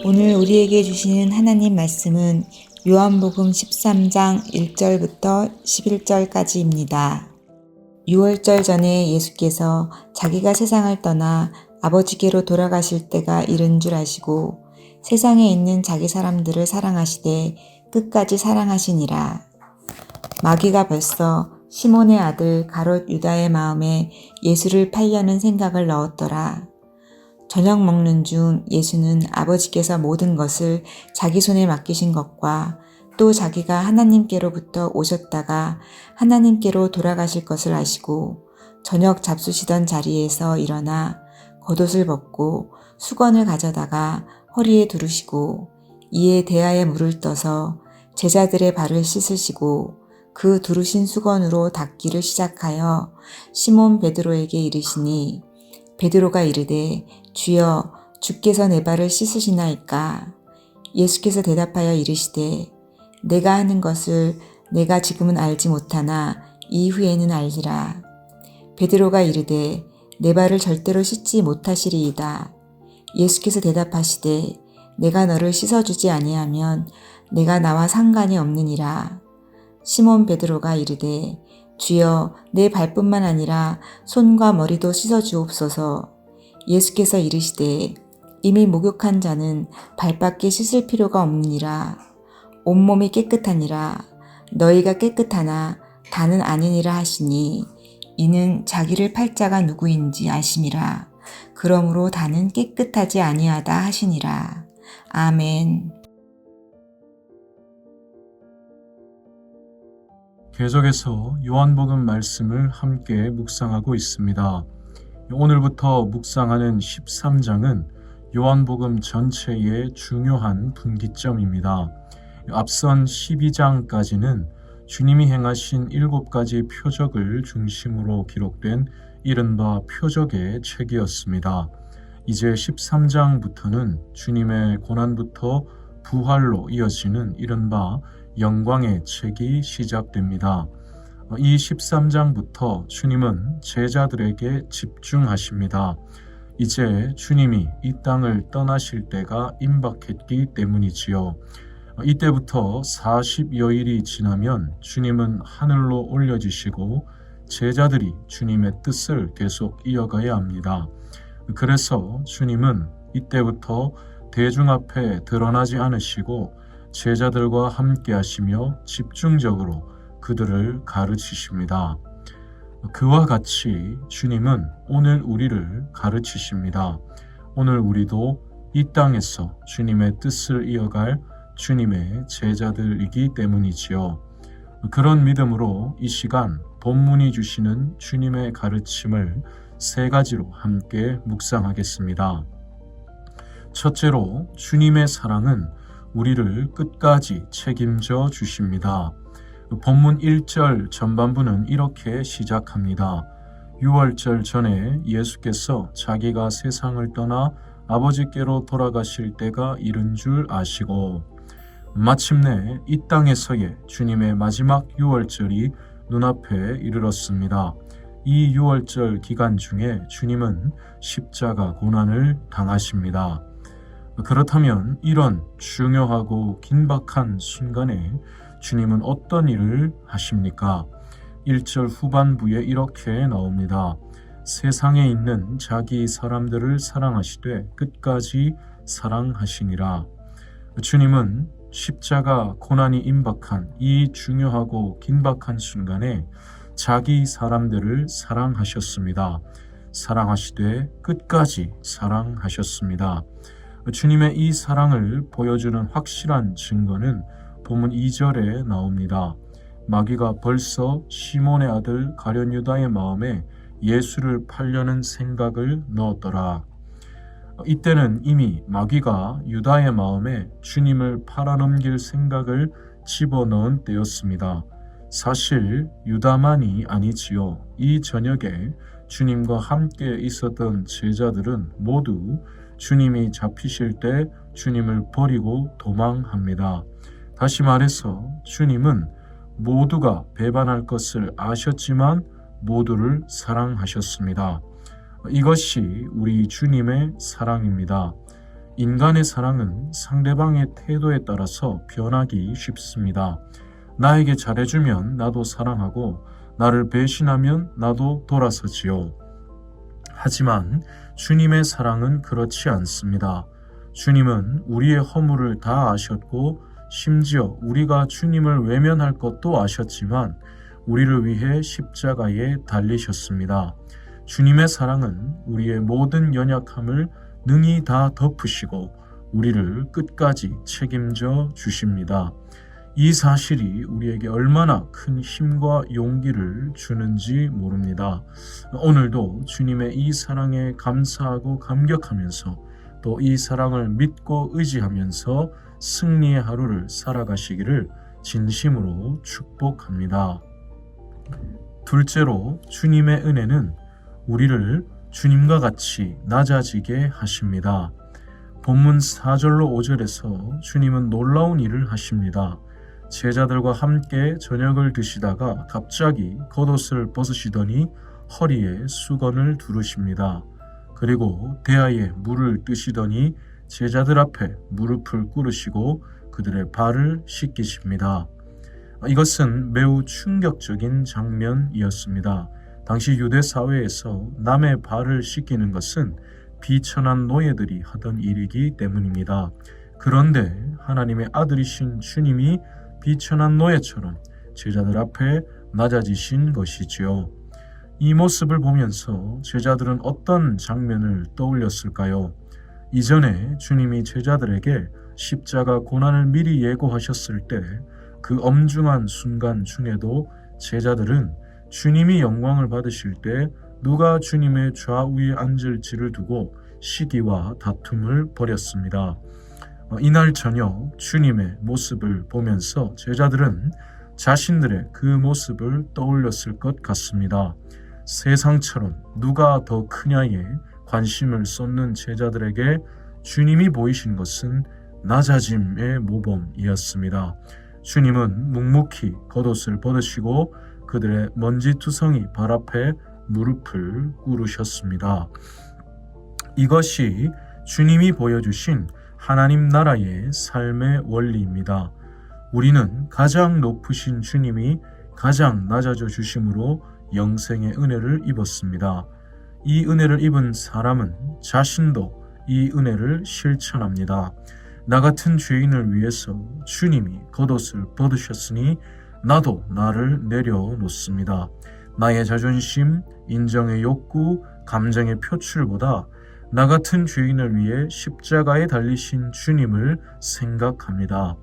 오늘 우리에게 주시는 하나님 말씀은 요한복음 13장 1절부터 11절까지입니다. 유월절 전에 예수께서 자기가 세상을 떠나 아버지께로 돌아가실 때가 이른 줄 아시고 세상에 있는 자기 사람들을 사랑하시되 끝까지 사랑하시니라. 마귀가 벌써 시몬의 아들 가롯 유다의 마음에 예수를 팔려는 생각을 넣었더라. 저녁 먹는 중 예수는 아버지께서 모든 것을 자기 손에 맡기신 것과 또 자기가 하나님께로부터 오셨다가 하나님께로 돌아가실 것을 아시고 저녁 잡수시던 자리에서 일어나 겉옷을 벗고 수건을 가져다가 허리에 두르시고 이에 대야에 물을 떠서 제자들의 발을 씻으시고 그 두르신 수건으로 닦기를 시작하여 시몬 베드로에게 이르시니 베드로가 이르되 주여 주께서 내 발을 씻으시나이까. 예수께서 대답하여 이르시되 내가 하는 것을 내가 지금은 알지 못하나 이후에는 알리라. 베드로가 이르되 내 발을 절대로 씻지 못하시리이다. 예수께서 대답하시되 내가 너를 씻어주지 아니하면 내가 나와 상관이 없느니라. 시몬 베드로가 이르되 주여 내 발뿐만 아니라 손과 머리도 씻어주옵소서. 예수께서 이르시되 이미 목욕한 자는 발밖에 씻을 필요가 없느니라. 온몸이 깨끗하니라. 너희가 깨끗하나 다는 아니니라 하시니 이는 자기를 팔 자가 누구인지 아심이라. 그러므로 다는 깨끗하지 아니하다 하시니라. 아멘. 계속해서 요한복음 말씀을 함께 묵상하고 있습니다. 오늘부터 묵상하는 13장은 요한복음 전체의 중요한 분기점입니다. 앞선 12장까지는 주님이 행하신 7가지 표적을 중심으로 기록된 이른바 표적의 책이었습니다. 이제 13장부터는 주님의 고난부터 부활로 이어지는 이른바 영광의 책이 시작됩니다. 이 13장부터 주님은 제자들에게 집중하십니다. 이제 주님이 이 땅을 떠나실 때가 임박했기 때문이지요. 이때부터 40여일이 지나면 주님은 하늘로 올려지시고 제자들이 주님의 뜻을 계속 이어가야 합니다. 그래서 주님은 이때부터 대중 앞에 드러나지 않으시고 제자들과 함께 하시며 집중적으로 그들을 가르치십니다. 그와 같이 주님은 오늘 우리를 가르치십니다. 오늘 우리도 이 땅에서 주님의 뜻을 이어갈 주님의 제자들이기 때문이지요. 그런 믿음으로 이 시간 본문이 주시는 주님의 가르침을 3가지로 함께 묵상하겠습니다. 첫째로 주님의 사랑은 우리를 끝까지 책임져 주십니다. 본문 1절 전반부는 이렇게 시작합니다. 유월절 전에 예수께서 자기가 세상을 떠나 아버지께로 돌아가실 때가 이른 줄 아시고 마침내 이 땅에서의 주님의 마지막 유월절이 눈앞에 이르렀습니다. 이 유월절 기간 중에 주님은 십자가 고난을 당하십니다. 그렇다면 이런 중요하고 긴박한 순간에 주님은 어떤 일을 하십니까? 1절 후반부에 이렇게 나옵니다. 세상에 있는 자기 사람들을 사랑하시되 끝까지 사랑하시니라. 주님은 십자가 고난이 임박한 이 중요하고 긴박한 순간에 자기 사람들을 사랑하셨습니다. 사랑하시되 끝까지 사랑하셨습니다. 주님의 이 사랑을 보여주는 확실한 증거는 본문 2절에 나옵니다. 마귀가 벌써 시몬의 아들 가룟 유다의 마음에 예수를 팔려는 생각을 넣었더라. 이때는 이미 마귀가 유다의 마음에 주님을 팔아넘길 생각을 집어넣은 때였습니다. 사실 유다만이 아니지요. 이 저녁에 주님과 함께 있었던 제자들은 모두 주님이 잡히실 때 주님을 버리고 도망합니다. 다시 말해서 주님은 모두가 배반할 것을 아셨지만 모두를 사랑하셨습니다. 이것이 우리 주님의 사랑입니다. 인간의 사랑은 상대방의 태도에 따라서 변하기 쉽습니다. 나에게 잘해주면 나도 사랑하고 나를 배신하면 나도 돌아서지요. 하지만 주님의 사랑은 그렇지 않습니다. 주님은 우리의 허물을 다 아셨고 심지어 우리가 주님을 외면할 것도 아셨지만 우리를 위해 십자가에 달리셨습니다. 주님의 사랑은 우리의 모든 연약함을 능히 다 덮으시고 우리를 끝까지 책임져 주십니다. 이 사실이 우리에게 얼마나 큰 힘과 용기를 주는지 모릅니다. 오늘도 주님의 이 사랑에 감사하고 감격하면서 또 이 사랑을 믿고 의지하면서 승리의 하루를 살아가시기를 진심으로 축복합니다. 둘째로 주님의 은혜는 우리를 주님과 같이 낮아지게 하십니다. 본문 4절로 5절에서 주님은 놀라운 일을 하십니다. 제자들과 함께 저녁을 드시다가 갑자기 겉옷을 벗으시더니 허리에 수건을 두르십니다. 그리고 대야에 물을 뜨시더니 제자들 앞에 무릎을 꿇으시고 그들의 발을 씻기십니다. 이것은 매우 충격적인 장면이었습니다. 당시 유대 사회에서 남의 발을 씻기는 것은 비천한 노예들이 하던 일이기 때문입니다. 그런데 하나님의 아들이신 주님이 비천한 노예처럼 제자들 앞에 낮아지신 것이지요. 이 모습을 보면서 제자들은 어떤 장면을 떠올렸을까요? 이전에 주님이 제자들에게 십자가 고난을 미리 예고하셨을 때 그 엄중한 순간 중에도 제자들은 주님이 영광을 받으실 때 누가 주님의 좌우에 앉을지를 두고 시기와 다툼을 벌였습니다. 이날 저녁 주님의 모습을 보면서 제자들은 자신들의 그 모습을 떠올렸을 것 같습니다. 세상처럼 누가 더 크냐에 관심을 쏟는 제자들에게 주님이 보이신 것은 낮아짐의 모범이었습니다. 주님은 묵묵히 겉옷을 벗으시고 그들의 먼지투성이 발 앞에 무릎을 꿇으셨습니다. 이것이 주님이 보여주신 하나님 나라의 삶의 원리입니다. 우리는 가장 높으신 주님이 가장 낮아져 주심으로 영생의 은혜를 입었습니다. 이 은혜를 입은 사람은 자신도 이 은혜를 실천합니다. 나 같은 죄인을 위해서 주님이 겉옷을 벗으셨으니 나도 나를 내려놓습니다. 나의 자존심, 인정의 욕구, 감정의 표출보다 나 같은 죄인을 위해 십자가에 달리신 주님을 생각합니다.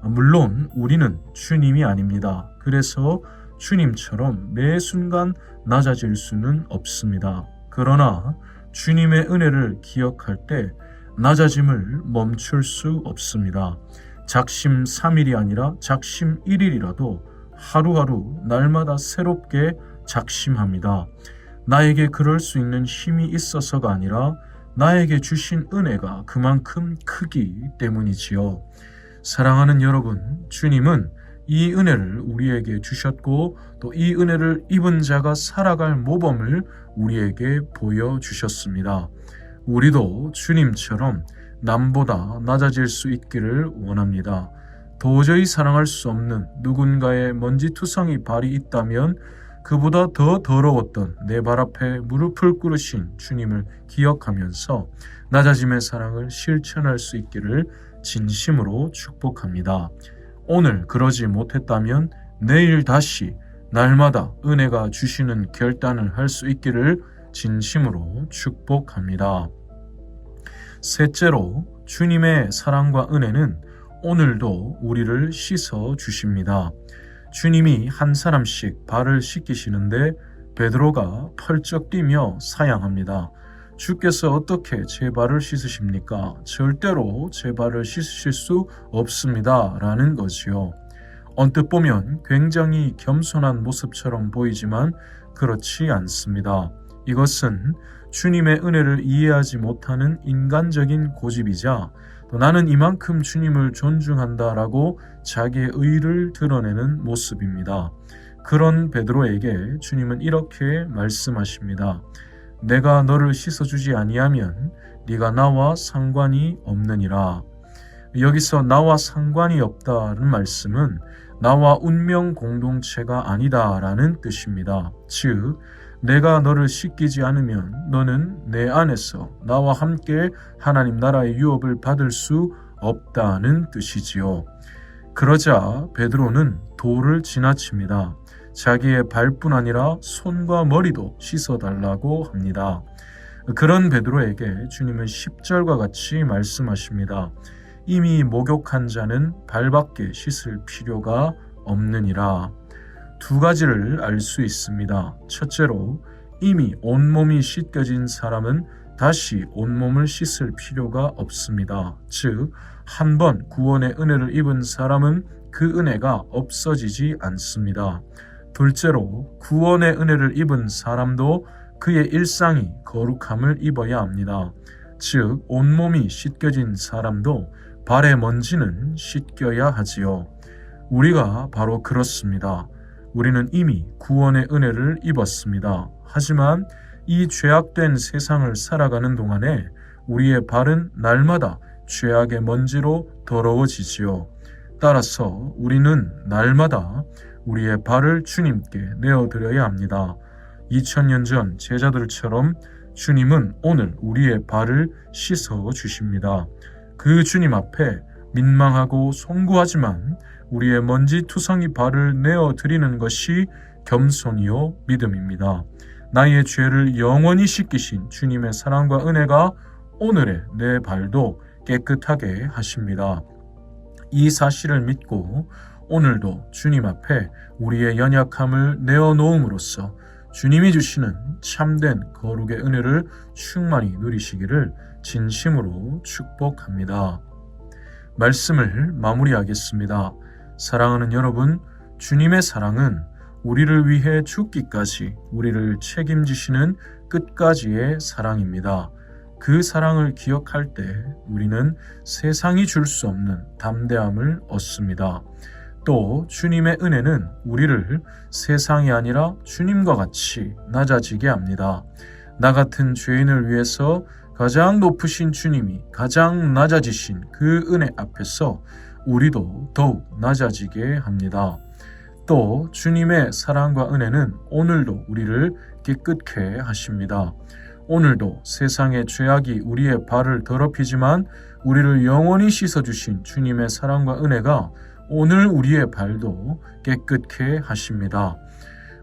물론 우리는 주님이 아닙니다. 그래서 주님처럼 매 순간 낮아질 수는 없습니다. 그러나 주님의 은혜를 기억할 때 낮아짐을 멈출 수 없습니다. 작심 3일이 아니라 작심 1일이라도 하루하루 날마다 새롭게 작심합니다. 나에게 그럴 수 있는 힘이 있어서가 아니라 나에게 주신 은혜가 그만큼 크기 때문이지요. 사랑하는 여러분, 주님은 이 은혜를 우리에게 주셨고 또 이 은혜를 입은 자가 살아갈 모범을 우리에게 보여주셨습니다. 우리도 주님처럼 남보다 낮아질 수 있기를 원합니다. 도저히 사랑할 수 없는 누군가의 먼지투성이 발이 있다면 그보다 더 더러웠던 내 발 앞에 무릎을 꿇으신 주님을 기억하면서 낮아짐의 사랑을 실천할 수 있기를 진심으로 축복합니다. 오늘 그러지 못했다면 내일 다시 날마다 은혜가 주시는 결단을 할 수 있기를 진심으로 축복합니다. 셋째로 주님의 사랑과 은혜는 오늘도 우리를 씻어 주십니다. 주님이 한 사람씩 발을 씻기시는데 베드로가 펄쩍 뛰며 사양합니다. 주께서 어떻게 제 발을 씻으십니까? 절대로 제 발을 씻으실 수 없습니다. 라는 거지요. 언뜻 보면 굉장히 겸손한 모습처럼 보이지만 그렇지 않습니다. 이것은 주님의 은혜를 이해하지 못하는 인간적인 고집이자 또 나는 이만큼 주님을 존중한다라고 자기의 의를 드러내는 모습입니다. 그런 베드로에게 주님은 이렇게 말씀하십니다. 내가 너를 씻어주지 아니하면 네가 나와 상관이 없느니라. 여기서 나와 상관이 없다는 말씀은 나와 운명 공동체가 아니다라는 뜻입니다. 즉, 내가 너를 씻기지 않으면 너는 내 안에서 나와 함께 하나님 나라의 유업을 받을 수 없다는 뜻이지요. 그러자 베드로는 도를 지나칩니다. 자기의 발뿐 아니라 손과 머리도 씻어달라고 합니다. 그런 베드로에게 주님은 10절과 같이 말씀하십니다. 이미 목욕한 자는 발밖에 씻을 필요가 없느니라. 두 가지를 알 수 있습니다. 첫째로, 이미 온몸이 씻겨진 사람은 다시 온몸을 씻을 필요가 없습니다. 즉, 한 번 구원의 은혜를 입은 사람은 그 은혜가 없어지지 않습니다. 둘째로, 구원의 은혜를 입은 사람도 그의 일상이 거룩함을 입어야 합니다. 즉, 온몸이 씻겨진 사람도 발의 먼지는 씻겨야 하지요. 우리가 바로 그렇습니다. 우리는 이미 구원의 은혜를 입었습니다. 하지만 이 죄악된 세상을 살아가는 동안에 우리의 발은 날마다 죄악의 먼지로 더러워지지요. 따라서 우리는 날마다 우리의 발을 주님께 내어드려야 합니다. 2000년 전 제자들처럼 주님은 오늘 우리의 발을 씻어 주십니다. 그 주님 앞에 민망하고 송구하지만 우리의 먼지투성이 발을 내어드리는 것이 겸손이요 믿음입니다. 나의 죄를 영원히 씻기신 주님의 사랑과 은혜가 오늘의 내 발도 깨끗하게 하십니다. 이 사실을 믿고 오늘도 주님 앞에 우리의 연약함을 내어놓음으로써 주님이 주시는 참된 거룩의 은혜를 충만히 누리시기를 진심으로 축복합니다. 말씀을 마무리하겠습니다. 사랑하는 여러분, 주님의 사랑은 우리를 위해 죽기까지 우리를 책임지시는 끝까지의 사랑입니다. 그 사랑을 기억할 때 우리는 세상이 줄 수 없는 담대함을 얻습니다. 또 주님의 은혜는 우리를 세상이 아니라 주님과 같이 낮아지게 합니다. 나 같은 죄인을 위해서 가장 높으신 주님이 가장 낮아지신 그 은혜 앞에서 우리도 더욱 낮아지게 합니다. 또 주님의 사랑과 은혜는 오늘도 우리를 깨끗게 하십니다. 오늘도 세상의 죄악이 우리의 발을 더럽히지만 우리를 영원히 씻어주신 주님의 사랑과 은혜가 오늘 우리의 발도 깨끗게 하십니다.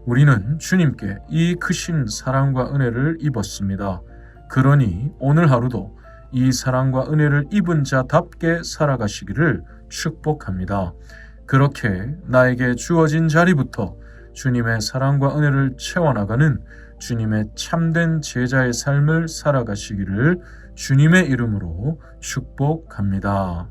우리는 주님께 이 크신 사랑과 은혜를 입었습니다. 그러니 오늘 하루도 이 사랑과 은혜를 입은 자답게 살아가시기를 축복합니다. 그렇게 나에게 주어진 자리부터 주님의 사랑과 은혜를 채워나가는 주님의 참된 제자의 삶을 살아가시기를 주님의 이름으로 축복합니다.